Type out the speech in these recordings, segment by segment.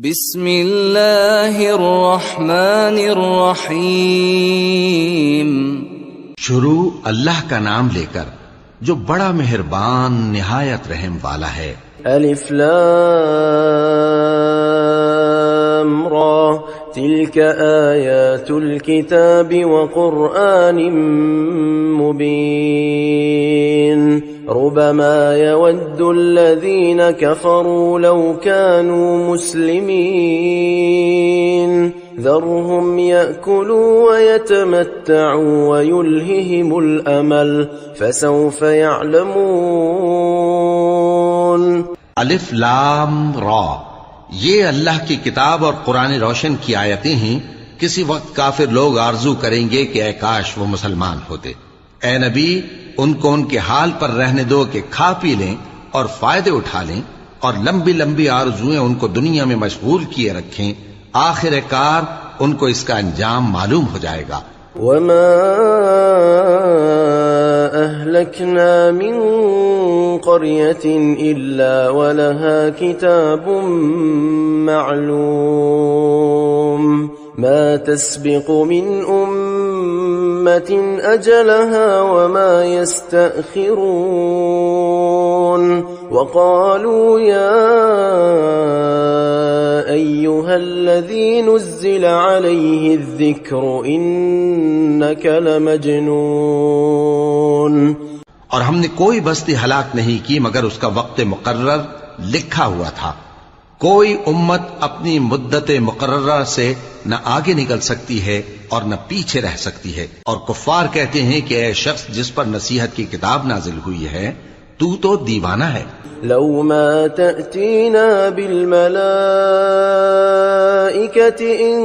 بسم اللہ الرحمن الرحیم۔ شروع اللہ کا نام لے کر جو بڑا مہربان نہایت رحم والا ہے۔ الف لام را تلك آیات الكتاب وقرآن مبین ربما يود الذين كفروا لو كانوا مسلمين ذرهم يأكلوا ويتمتعوا ويلههم الأمل فسوف يعلمون۔ الف لام را، یہ اللہ کی کتاب اور قرآن روشن کی آیتیں ہیں۔ کسی وقت کافر لوگ آرزو کریں گے کہ اے کاش وہ مسلمان ہوتے۔ اے نبی، ان کو ان کے حال پر رہنے دو کہ کھا پی لیں اور فائدے اٹھا لیں، اور لمبی لمبی آرزویں ان کو دنیا میں مشغول کیے رکھیں، آخر کار ان کو اس کا انجام معلوم ہو جائے گا۔ وما أهلكنا من قرية إلا ولها كتاب معلوم ما تسبق من أمة أجلها وما يستأخرون وقالوا يا أيها الذي نزل عليه الذكر إنك لمجنون۔ اور ہم نے کوئی بستی ہلاک نہیں کی مگر اس کا وقت مقرر لکھا ہوا تھا۔ کوئی امت اپنی مدت مقررہ سے نہ آگے نکل سکتی ہے اور نہ پیچھے رہ سکتی ہے۔ اور کفار کہتے ہیں کہ اے شخص جس پر نصیحت کی کتاب نازل ہوئی ہے، تو دیوانہ ہے۔ لو ما تأتينا بالملائكة إن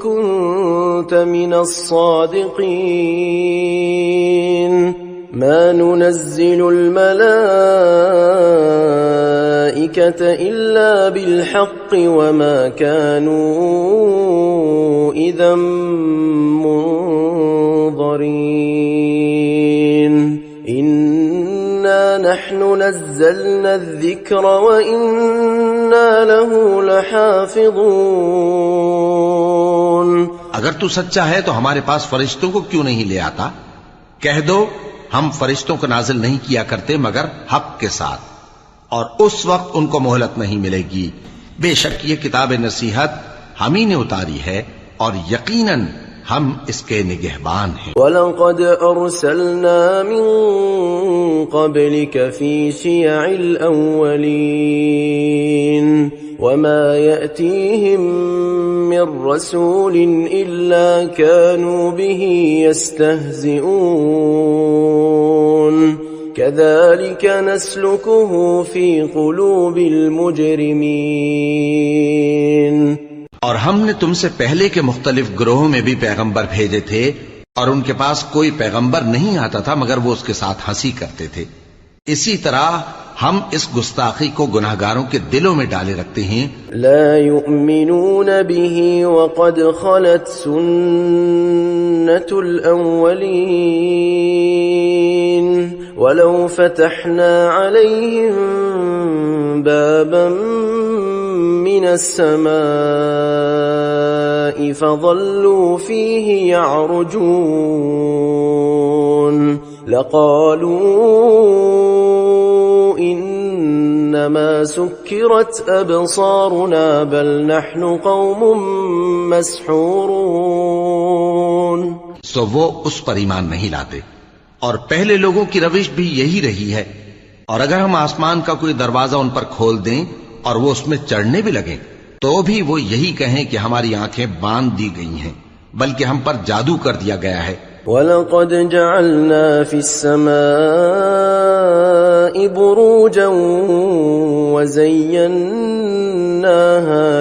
كنت من الصادقين ما ننزل الملائكة إلا بالحق وما كانوا إذا منظرين إنا نحن نزلنا الذكر وإنا له لحافظون۔ اگر تو سچا ہے تو ہمارے پاس فرشتوں کو کیوں نہیں لے آتا؟ کہہ دو ہم فرشتوں کو نازل نہیں کیا کرتے مگر حق کے ساتھ، اور اس وقت ان کو مہلت نہیں ملے گی۔ بے شک یہ کتاب نصیحت ہم ہی نے اتاری ہے اور یقیناً ہم اس کے نگہبان ہیں۔ وَلَقَدْ أَرْسَلْنَا مِن قَبْلِكَ فِي شِيَعِ الْأَوَّلِينَ وَمَا يَأْتِيهِم مِّن رَّسُولٍ إِلَّا كَانُوا بِهِ يَسْتَهْزِئُونَ كَذَلِكَ نَسْلُكُهُ فِي قُلُوبِ الْمُجْرِمِينَ۔ اور ہم نے تم سے پہلے کے مختلف گروہوں میں بھی پیغمبر بھیجے تھے، اور ان کے پاس کوئی پیغمبر نہیں آتا تھا مگر وہ اس کے ساتھ ہنسی کرتے تھے۔ اسی طرح ہم اس گستاخی کو گناہگاروں کے دلوں میں ڈالے رکھتے ہیں۔ لا يؤمنون به وقد خلت سنة الأولين ولو فتحنا عليهم بابا من السماء فظلوا فيه يعرجون لقالوا إنما سكرت أبصارنا بل نحن قوم مسحورون۔ سو وہ اس پر ایمان نہیں لاتے، اور پہلے لوگوں کی روش بھی یہی رہی ہے۔ اور اگر ہم آسمان کا کوئی دروازہ ان پر کھول دیں اور وہ اس میں چڑھنے بھی لگیں تو بھی وہ یہی کہیں کہ ہماری آنکھیں باندھ دی گئی ہیں، بلکہ ہم پر جادو کر دیا گیا ہے۔ وَلَقَدْ جَعَلْنَا فِي السَّمَاءِ بُرُوجًا وَزَيَّنَّاهَا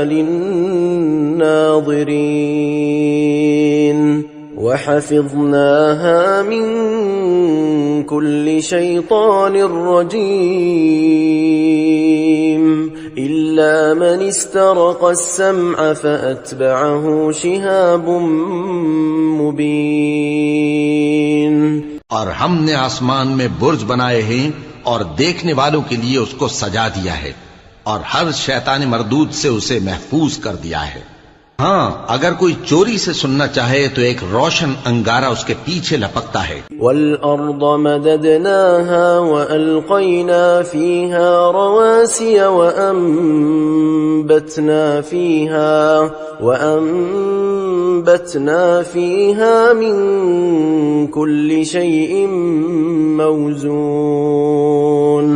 لِلنَّاظِرِينَ وَحَفِظْنَاهَا مِن كُلِّ شَيْطَانٍ رَّجِيمٍ إِلَّا مَنِ اسْتَرَقَ السَّمْعَ فَأَتْبَعَهُ شِهَابٌ مُّبِينٌ۔ اور ہم نے آسمان میں برج بنائے ہیں اور دیکھنے والوں کے لیے اس کو سجا دیا ہے، اور ہر شیطان مردود سے اسے محفوظ کر دیا ہے۔ ہاں اگر کوئی چوری سے سننا چاہے تو ایک روشن انگارہ اس کے پیچھے لپکتا ہے۔ وَالْأَرْضَ مَدَدْنَاهَا وَأَلْقَيْنَا فِيهَا رَوَاسِيَ وَأَنبَتْنَا فِيهَا مِن كُلِّ شَيْءٍ مَّوْزُونٍ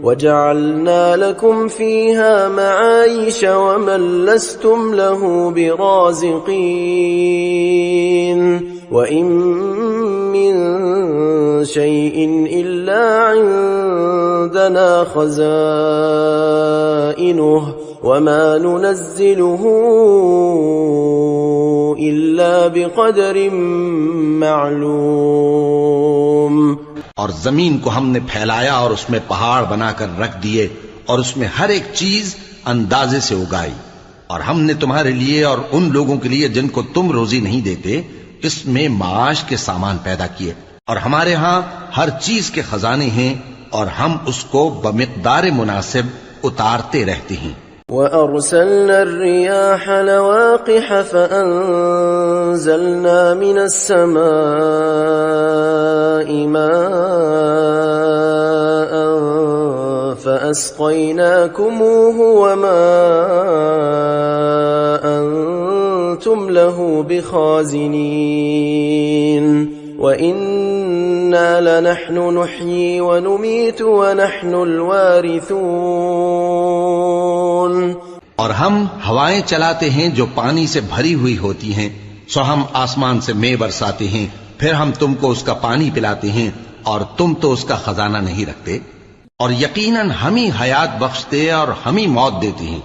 وَجَعَلْنَا لَكُمْ فِيهَا مَعَايِشَ وَمَن لَّسْتُمْ لَهُ بِرَازِقِينَ وَإِن مِّن شَيْءٍ إِلَّا عِندَنَا خَزَائِنُهُ وَمَا نُنَزِّلُهُ إِلَّا بِقَدْرٍ مَّعْلُومٍ۔ اور زمین کو ہم نے پھیلایا اور اس میں پہاڑ بنا کر رکھ دیے اور اس میں ہر ایک چیز اندازے سے اگائی، اور ہم نے تمہارے لیے اور ان لوگوں کے لیے جن کو تم روزی نہیں دیتے اس میں معاش کے سامان پیدا کیے، اور ہمارے ہاں ہر چیز کے خزانے ہیں اور ہم اس کو بمقدار مناسب اتارتے رہتے ہیں۔ وَأَرْسَلْنَا الرِّيَاحَ لَوَاقِحَ فَأَنزَلْنَا مِنَ السَّمَاءِ مَاءً فَأَسْقَيْنَاكُمُوهُ وَمَا أَنتُمْ لَهُ بِخَازِنِينَ وَإِنَّا لَنَحْنُ نُحْيِي وَنُمِيتُ وَنَحْنُ الْوَارِثُونَ۔ اور ہم ہوائیں چلاتے ہیں جو پانی سے بھری ہوئی ہوتی ہیں، سو ہم آسمان سے مے برساتے ہیں، پھر ہم تم کو اس کا پانی پلاتے ہیں اور تم تو اس کا خزانہ نہیں رکھتے، اور یقیناً ہم ہی حیات بخشتے اور ہم ہی موت دیتے ہیں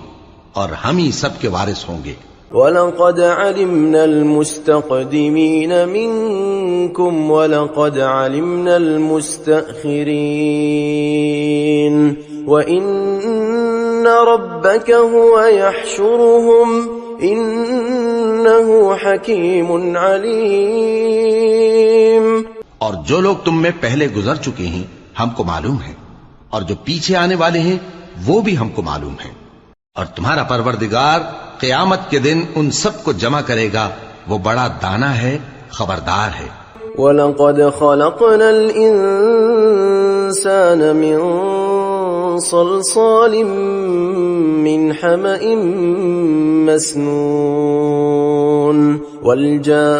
اور ہم ہی سب کے وارث ہوں گے۔ وَلَقَدْ عَلِمْنَا الْمُسْتَقْدِمِينَ مِنكُمْ وَلَقَدْ عَلِمْنَا الْمُسْتَأْخِرِينَ وَإِنَّ رَبَّكَ هُوَ يَحْشُرُهُمْ إِنَّهُ حَكِيمٌ عَلِيمٌ۔ اور جو لوگ تم میں پہلے گزر چکے ہیں ہم کو معلوم ہے، اور جو پیچھے آنے والے ہیں وہ بھی ہم کو معلوم ہے، اور تمہارا پروردگار قیامت کے دن ان سب کو جمع کرے گا، وہ بڑا دانا ہے، خبردار ہے۔ وَلَقَدْ خَلَقْنَا الْإِنسَانَ مِنْ صَلْصَالٍ مِّنْ حَمَإٍ مَّسْنُونٍ وَالْجَانَّ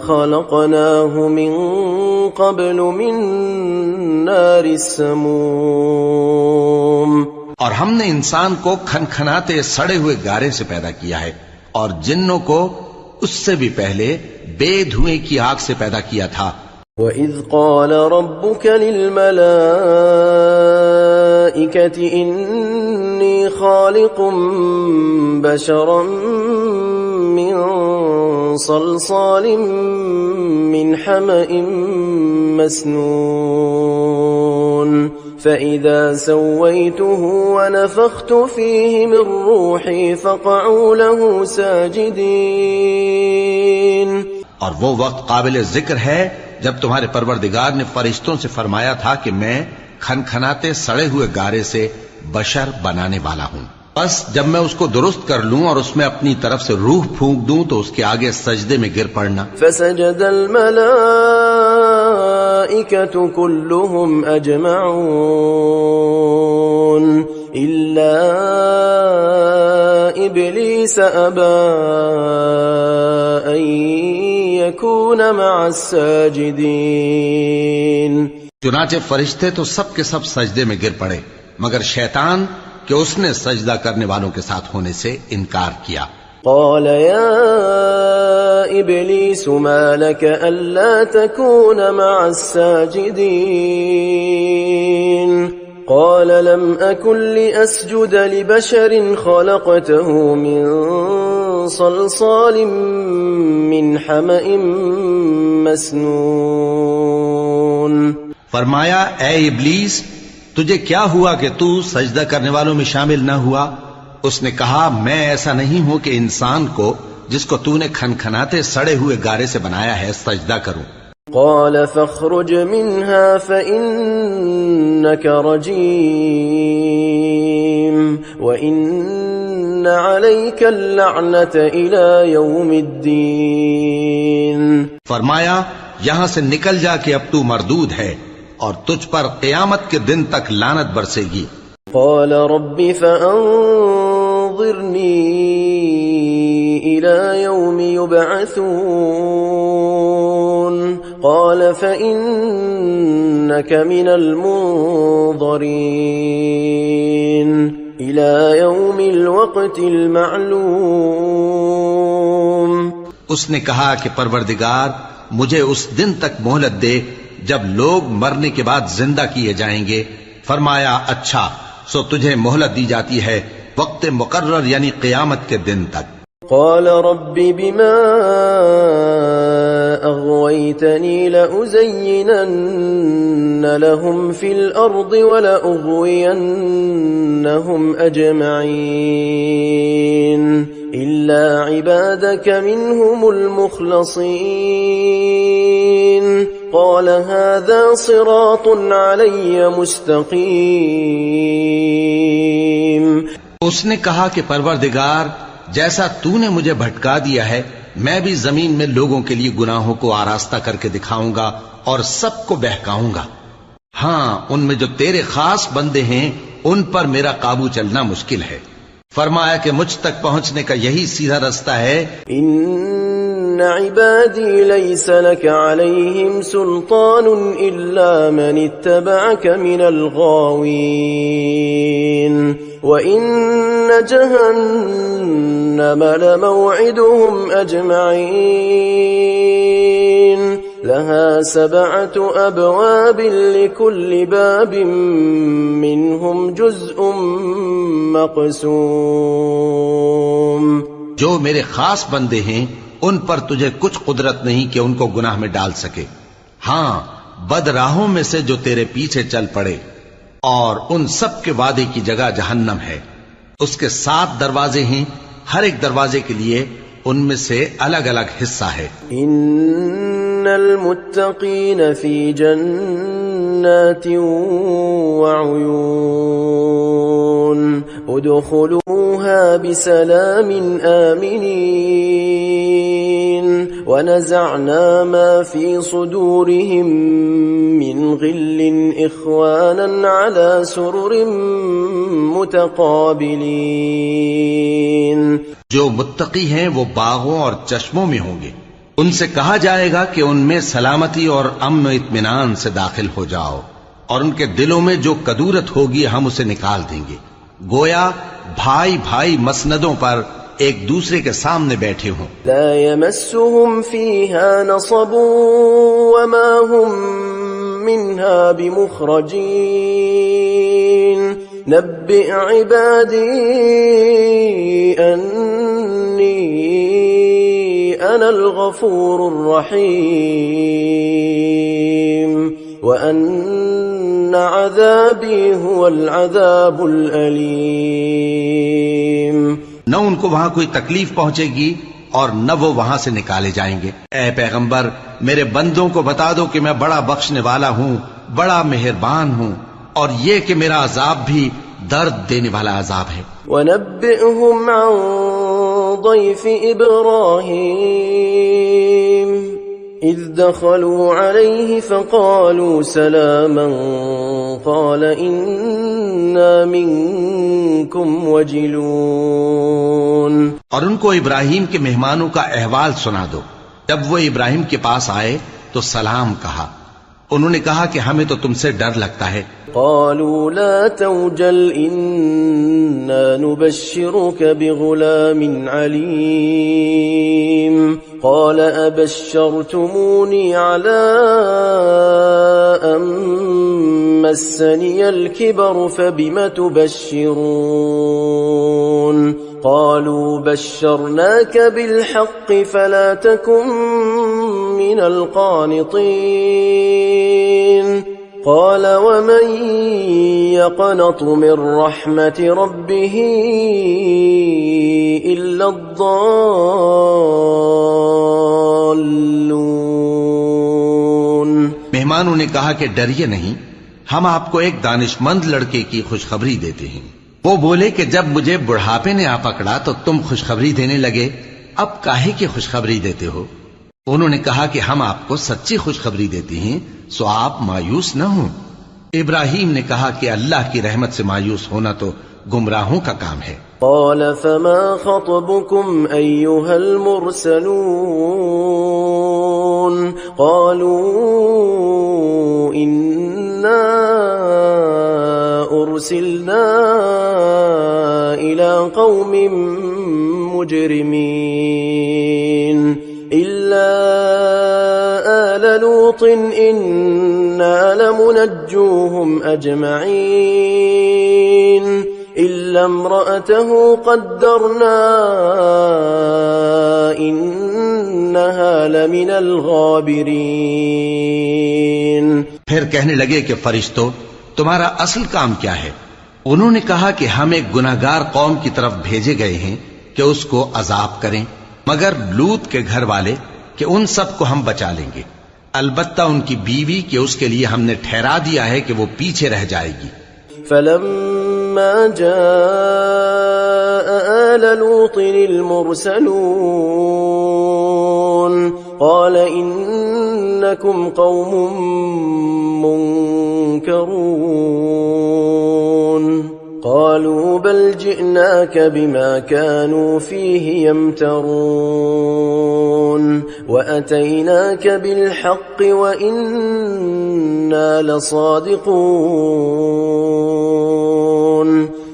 خَلَقْنَاهُ مِنْ قَبْلُ مِنْ نَارِ السَّمُومِ۔ اور ہم نے انسان کو کھنکھناتے سڑے ہوئے گارے سے پیدا کیا ہے، اور جنوں کو اس سے بھی پہلے بے دھوئیں کی آگ سے پیدا کیا تھا۔ وَإِذْ قَالَ رَبُّكَ لِلْمَلَائِكَةِ إِنِّي خَالِقٌ بَشَرًا مِّن صَلْصَالٍ مِّنْ حَمَإٍ مَّسْنُونٍ فَإِذَا سَوَّيْتُهُ وَنَفَخْتُ فِيهِ مِن رُّوحِي فَقَعُوا لَهُ سَاجِدِينَ۔ اور وہ وقت قابل ذکر ہے جب تمہارے پروردگار نے فرشتوں سے فرمایا تھا کہ میں کھنکھناتے سڑے ہوئے گارے سے بشر بنانے والا ہوں، بس جب میں اس کو درست کر لوں اور اس میں اپنی طرف سے روح پھونک دوں تو اس کے آگے سجدے میں گر پڑنا۔ فسجد الملائكة كلهم أجمعون إلا إبليس أبى أن يكون مع الساجدين۔ چنانچہ فرشتے تو سب کے سب سجدے میں گر پڑے مگر شیطان کہ اس نے سجدہ کرنے والوں کے ساتھ ہونے سے انکار کیا۔ قال يا إبليس ما لك ألا تكون مع الساجدين قال لم أكن لأسجد لبشر خلقته من صلصال من حمأ مسنون۔ فرمایا اے ابلیس تجھے کیا ہوا کہ تو سجدہ کرنے والوں میں شامل نہ ہوا؟ اس نے کہا میں ایسا نہیں ہوں کہ انسان کو جس کو تو نے کھنکھناتے سڑے ہوئے گارے سے بنایا ہے سجدہ کروں۔ قال فاخرج منها فإنك رجيم وإن عليك اللعنة إلى يوم الدين. فرمایا یہاں سے نکل جا کہ اب تو مردود ہے اور تجھ پر قیامت کے دن تک لعنت برسے گی. قال رب فأنظرني إلى يوم يبعثون قال فإنك من المنظرين إلى يوم الوقت المعلوم. اس نے کہا کہ پروردگار مجھے اس دن تک مہلت دے جب لوگ مرنے کے بعد زندہ کیے جائیں گے. فرمایا اچھا سو تجھے مہلت دی جاتی ہے وقت مقرر یعنی قیامت کے دن تک. قال رب بما أغويتني لأزينن لهم في الأرض ولأغوينهم أجمعين إلا عبادك منهم المخلصين. قال هذا صراط علي مستقيم. اس نے کہا کہ پروردگار جیسا تو نے مجھے بھٹکا دیا ہے میں بھی زمین میں لوگوں کے لیے گناہوں کو آراستہ کر کے دکھاؤں گا اور سب کو بہکاؤں گا. ہاں ان میں جو تیرے خاص بندے ہیں ان پر میرا قابو چلنا مشکل ہے. فرمایا کہ مجھ تک پہنچنے کا یہی سیدھا رستہ ہے. ان عبادی لیس لک علیہم سلطان الا من اتبعک من الغاوین وَإِنَّ جَهَنَّمَ لَمَوْعِدُهُمْ أَجْمَعِينَ لَهَا 7 أَبْوَابٍ لِكُلِّ بَابٍ مِّنْهُمْ جُزْءٌ مَّقْسُومٌ. جو میرے خاص بندے ہیں ان پر تجھے کچھ قدرت نہیں کہ ان کو گناہ میں ڈال سکے. ہاں بد راہوں میں سے جو تیرے پیچھے چل پڑے اور ان سب کے وعدے کی جگہ جہنم ہے. اس کے 7 دروازے ہیں ہر ایک دروازے کے لیے ان میں سے الگ الگ حصہ ہے. ان المتقین فی جنات وعیون ادخلوها بسلام آمنین ونزعنا ما في صدورهم من غل إخوانا على سرر متقابلين. جو متقی ہیں وہ باغوں اور چشموں میں ہوں گے. ان سے کہا جائے گا کہ ان میں سلامتی اور امن و اطمینان سے داخل ہو جاؤ اور ان کے دلوں میں جو کدورت ہوگی ہم اسے نکال دیں گے. گویا بھائی بھائی مسندوں پر ایک دوسرے کے سامنے بیٹھے ہوں. لا يمسهم فيها نصب وما هم منها بمخرجين. نبئ عبادي أني أنا الغفور الرحيم وأن عذابي هو العذاب الأليم. نہ ان کو وہاں کوئی تکلیف پہنچے گی اور نہ وہ وہاں سے نکالے جائیں گے. اے پیغمبر میرے بندوں کو بتا دو کہ میں بڑا بخشنے والا ہوں بڑا مہربان ہوں اور یہ کہ میرا عذاب بھی درد دینے والا عذاب ہے. وَنَبِّئْهُمْ عَنْ ضَيْفِ إِبْرَاهِيمَ إِذْ دَخَلُوا عَلَيْهِ فَقَالُوا سَلَامًا قَالَ إِنَّا مِنْكُمْ وَجِلُونَ. اور ان کو ابراہیم کے مہمانوں کا احوال سنا دو. جب وہ ابراہیم کے پاس آئے تو سلام کہا. انہوں نے کہا کہ ہمیں تو تم سے ڈر لگتا ہے. قالوا لا توجل إنا نبشرك بغلام عليم. قال أبشرتموني على أن مسني الكبر فبم تبشرون. قالوا بشرناك بالحق فلا تكن من القانطين. قال ومن يقنط من رحمة ربه إلا الضالون. مسلمانوں نے کہا کہ ڈریے نہیں، ہم آپ کو ایک دانشمند لڑکے کی خوشخبری دیتے ہیں۔ وہ بولے کہ جب مجھے بڑھاپے نے آ پکڑا تو تم خوشخبری دینے لگے، اب کاہے کی خوشخبری دیتے ہو؟ انہوں نے کہا کہ ہم آپ کو سچی خوشخبری دیتے ہیں، سو آپ مایوس نہ ہوں۔ ابراہیم نے کہا کہ اللہ کی رحمت سے مایوس ہونا تو گمراہوں کا کام ہے۔ قال فما خطبكم أيها المرسلون قالوا إنا أرسلنا إلى قوم مجرمين إلا آل لوط إنا لمنجوهم أجمعين إلا امرأته قدرنا إنها لمن الغابرين۔ پھر کہنے لگے کہ فرشتوں تمہارا اصل کام کیا ہے؟ انہوں نے کہا کہ ہم ایک گناہگار قوم کی طرف بھیجے گئے ہیں کہ اس کو عذاب کریں، مگر لوط کے گھر والے کہ ان سب کو ہم بچا لیں گے، البتہ ان کی بیوی کہ اس کے لیے ہم نے ٹھہرا دیا ہے کہ وہ پیچھے رہ جائے گی۔ فلما جاء آل لوط المرسلون قال إنكم قوم منكرون قالوا بل جئناك بما كانوا فيه يمترون وأتيناك بالحق وإنا لصادقون۔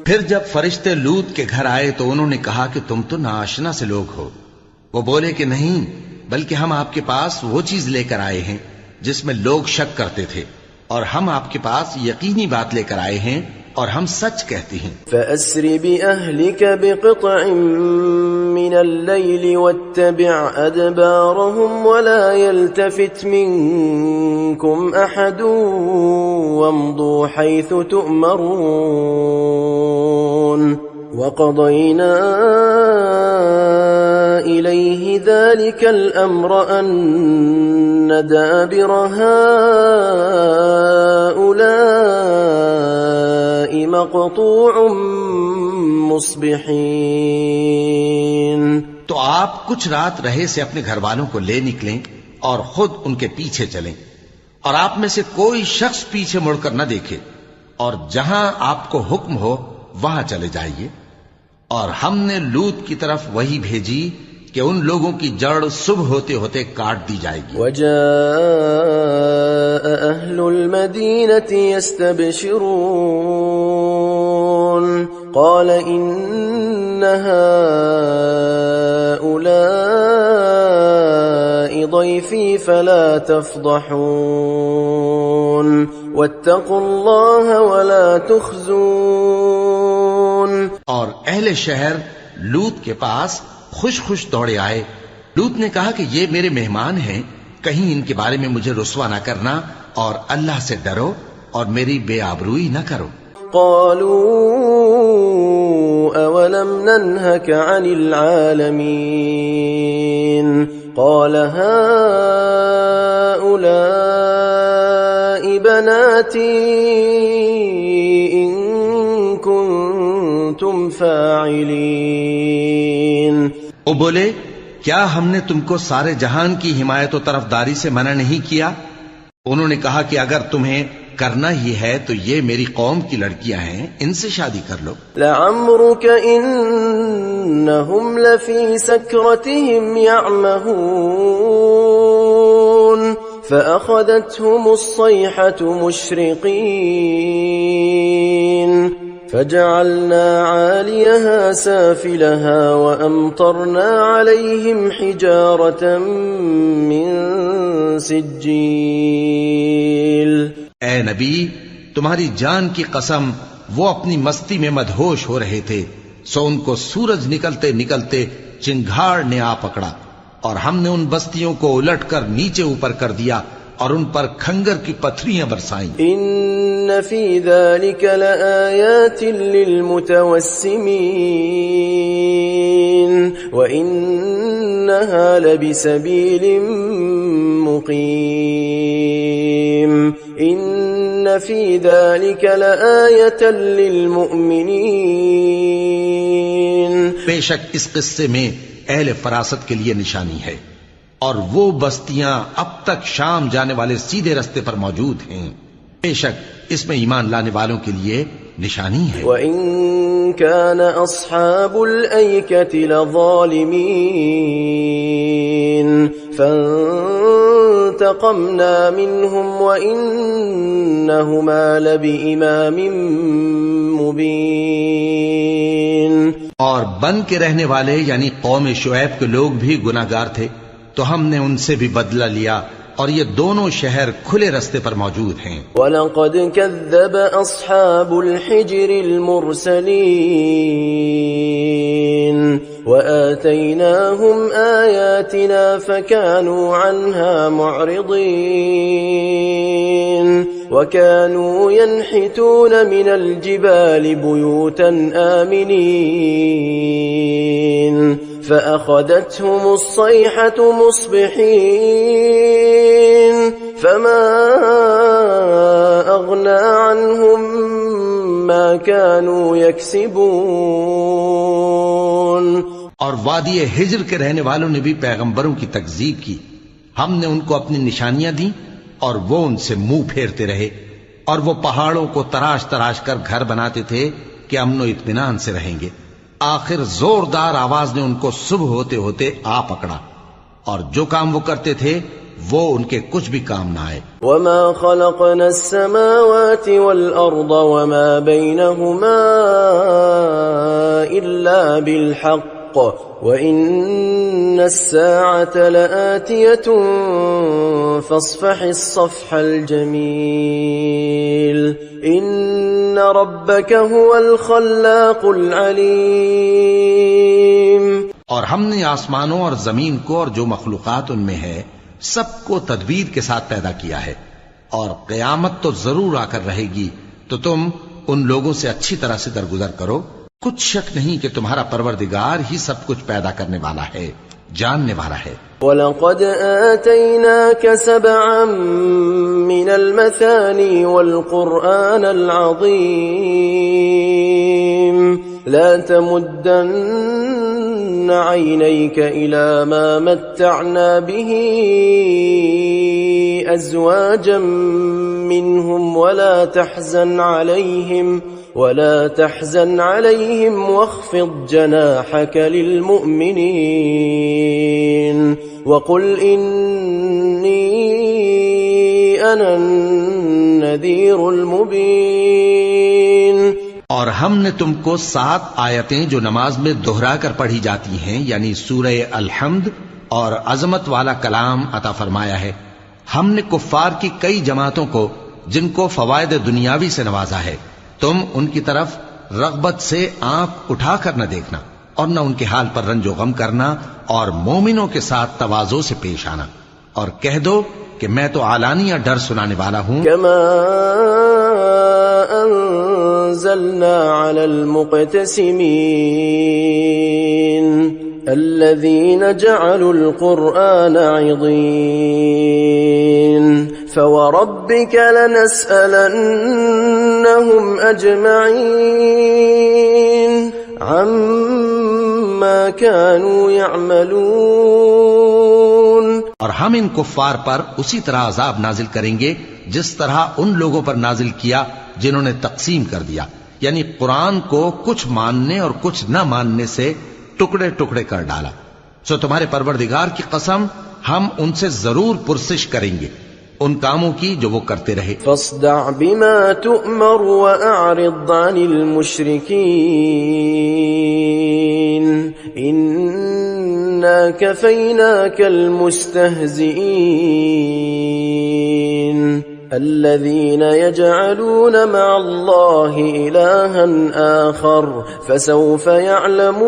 پھر جب فرشتے لوط کے گھر آئے تو انہوں نے کہا کہ تم تو ناآشنا سے لوگ ہو۔ وہ بولے کہ نہیں، بلکہ ہم آپ کے پاس وہ چیز لے کر آئے ہیں جس میں لوگ شک کرتے تھے، اور ہم آپ کے پاس یقینی بات لے کر آئے ہیں اور ہم سچ کہتے ہیں۔ فَأَسْرِ بِأَهْلِكَ بِقِطْعٍ مِّنَ اللَّيْلِ وَاتَّبِعْ أَدْبَارَهُمْ وَلَا يَلْتَفِتْ مِنكُمْ أَحَدٌ وَامْضُوا حَيْثُ تُؤْمَرُونَ وَقَضَيْنَا إِلَيْهِ ذَلِكَ الْأَمْرَ أَنَّ دَابِرَ هَؤُلَاءِ مَقْطُوعٌ مُصْبِحِينَ۔ تو آپ کچھ رات رہے سے اپنے گھر والوں کو لے نکلیں اور خود ان کے پیچھے چلیں، اور آپ میں سے کوئی شخص پیچھے مڑ کر نہ دیکھے، اور جہاں آپ کو حکم ہو وہاں چلے جائیے۔ اور ہم نے لوط کی طرف وہی بھیجی کہ ان لوگوں کی جڑ صبح ہوتے ہوتے کاٹ دی جائے گی۔ وجاء أهل المدينة يستبشرون قال إن هؤلاء ضيفي فلا تفضحون واتقوا الله ولا تخزون۔ اور اہل شہر لوط کے پاس خوش خوش دوڑے آئے۔ لوط نے کہا کہ یہ میرے مہمان ہیں، کہیں ان کے بارے میں مجھے رسوا نہ کرنا، اور اللہ سے ڈرو اور میری بے آبروئی نہ کرو۔ قالوا أولم ننهك عن العالمين قال هؤلاء بناتي إن كنتم فاعلين۔ وہ بولے کیا ہم نے تم کو سارے جہان کی حمایت و طرفداری سے منع نہیں کیا؟ انہوں نے کہا کہ اگر تمہیں کرنا ہی ہے تو یہ میری قوم کی لڑکیاں ہیں، ان سے شادی کر لو۔ لعمرك إنهم لفي سكرتهم يعمهون فأخذتهم الصيحة مشرقين فجعلنا عاليها سافلها وأمطرنا عليهم حجارة من سجيل۔ اے نبی، تمہاری جان کی قسم، وہ اپنی مستی میں مدہوش ہو رہے تھے، سو ان کو سورج نکلتے نکلتے چنگھاڑ نے آ پکڑا، اور ہم نے ان بستیوں کو الٹ کر نیچے اوپر کر دیا اور ان پر کھنگر کی پتھریاں برسائیں. ان فی ذلک لآیات للمتوسمین وانہا لبسبیل مقیم. ان فی ذلک لآیۃ للمؤمنین. بے شک اس قصے میں اہل فراست کے لیے نشانی ہے، اور وہ بستیاں اب تک شام جانے والے سیدھے رستے پر موجود ہیں. بے شک اس میں ایمان لانے والوں کے لیے نشانی ہے. وَإِن كَانَ أَصْحَابُ الْأَيْكَةِ لَظَالِمِينَ فَانْتَقَمْنَا مِنْهُمْ وَإِنَّهُمَا لَبِإِمَامٍ مُبِينٍ. اور بن کے رہنے والے یعنی قوم شعیب کے لوگ بھی گناہگار تھے، تو ہم نے ان سے بھی بدلہ لیا، اور یہ دونوں شہر کھلے رستے پر موجود ہیں. وَلَقَدْ كَذَّبَ أَصْحَابُ الْحِجْرِ الْمُرْسَلِينَ وَآتَيْنَاهُمْ آيَاتِنَا فَكَانُوا عَنْهَا مُعْرِضِينَ. وَكَانُوا يَنْحِتُونَ مِنَ الْجِبَالِ بُيُوتًا آمِنِينَ فَأَخَذَتْهُمُ الصَّيْحَةُ مُصْبِحِينَ فَمَا أَغْنَى عَنْهُمْ مَا كَانُوا يَكْسِبُونَ. اور وادی ہجر کے رہنے والوں نے بھی پیغمبروں کی تکذیب کی. ہم نے ان کو اپنی نشانیاں دیں اور وہ ان سے منہ پھیرتے رہے، اور وہ پہاڑوں کو تراش تراش کر گھر بناتے تھے کہ امن و اطمینان سے رہیں گے. آخر زوردار آواز نے ان کو صبح ہوتے ہوتے آ پکڑا، اور جو کام وہ کرتے تھے وہ ان کے کچھ بھی کام نہ آئے. وَمَا خَلَقْنَا السَّمَاوَاتِ وَالْأَرْضَ وَمَا بَيْنَهُمَا إِلَّا بِالْحَقِّ وَإِنَّ السَّاعَةَ لَآتِيَةٌ فَاصْفَحِ الصَّفْحَ الْجَمِيلَ. إِنَّ رَبَّكَ هُوَ الْخَلَّاقُ الْعَلِيمُ. اور ہم نے آسمانوں اور زمین کو اور جو مخلوقات ان میں ہے سب کو تدبیر کے ساتھ پیدا کیا ہے، اور قیامت تو ضرور آ کر رہے گی، تو تم ان لوگوں سے اچھی طرح سے درگزر کرو. کچھ شک نہیں کہ تمہارا پروردگار ہی سب کچھ پیدا کرنے والا ہے، جاننے والا ہے. وَلَقَدْ آتَيْنَاكَ سَبْعًا مِّنَ الْمَثَانِي وَالْقُرْآنَ الْعَظِيمَ. لَا تَمُدَّنَّ عَيْنَيْكَ إِلَى مَا مَتَّعْنَا بِهِ أَزْوَاجًا مِّنْهُمْ ولا تحزن عليهم واخفض جناحك للمؤمنين وقل إني أنا النذير المبين. اور ہم نے تم کو 7 آیتیں جو نماز میں دہرا کر پڑھی جاتی ہیں یعنی سورہ الحمد اور عظمت والا کلام عطا فرمایا ہے. ہم نے کفار کی کئی جماعتوں کو جن کو فوائد دنیاوی سے نوازا ہے، تم ان کی طرف رغبت سے آنکھ اٹھا کر نہ دیکھنا اور نہ ان کے حال پر رنج و غم کرنا، اور مومنوں کے ساتھ تواضع سے پیش آنا، اور کہہ دو کہ میں تو اعلانیہ ڈر سنانے والا ہوں. كما انزلنا على المقتسمين الذين جعلوا القرآن عضين فوربك لنسألنهم أجمعين عما كانوا يعملون. اور ہم ان کفار پر اسی طرح عذاب نازل کریں گے جس طرح ان لوگوں پر نازل کیا جنہوں نے تقسیم کر دیا، یعنی قرآن کو کچھ ماننے اور کچھ نہ ماننے سے ٹکڑے ٹکڑے کر ڈالا. سو تمہارے پروردگار کی قسم ہم ان سے ضرور پرسش کریں گے ان کاموں کی جو وہ کرتے رہے. فاصدع بما تؤمر واعرض عن المشركين انا كفيناك المستهزئين الذين يجعلون مع الله إلها آخر فسوف يعلمون.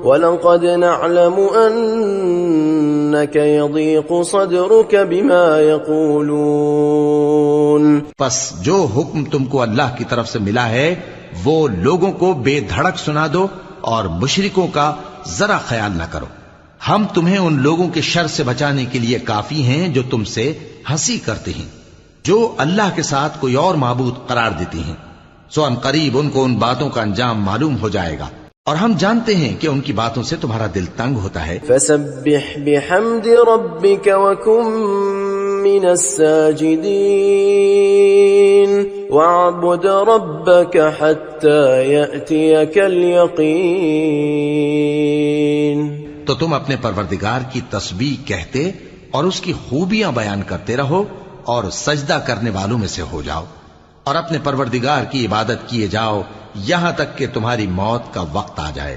وَلَقَدْ نَعْلَمُ أَنَّكَ يَضِيقُ صَدْرُكَ بِمَا يَقُولُونَ پس جو حکم تم کو اللہ کی طرف سے ملا ہے وہ لوگوں کو بے دھڑک سنا دو اور مشرکوں کا ذرا خیال نہ کرو. ہم تمہیں ان لوگوں کے شر سے بچانے کے لیے کافی ہیں جو تم سے ہنسی کرتے ہیں، جو اللہ کے ساتھ کوئی اور معبود قرار دیتی ہیں. سو ان قریب ان کو ان باتوں کا انجام معلوم ہو جائے گا، اور ہم جانتے ہیں کہ ان کی باتوں سے تمہارا دل تنگ ہوتا ہے. فَسَبِّحْ بِحَمْدِ رَبِّكَ وَكُن مِّنَ السَّاجِدِينَ وَاعْبُدْ رَبَّكَ حَتَّى يَأْتِيَكَ الْيَقِينُ. تو تم اپنے پروردگار کی تسبیح کہتے اور اس کی خوبیاں بیان کرتے رہو اور سجدہ کرنے والوں میں سے ہو جاؤ، اور اپنے پروردگار کی عبادت کیے جاؤ یہاں تک کہ تمہاری موت کا وقت آ جائے.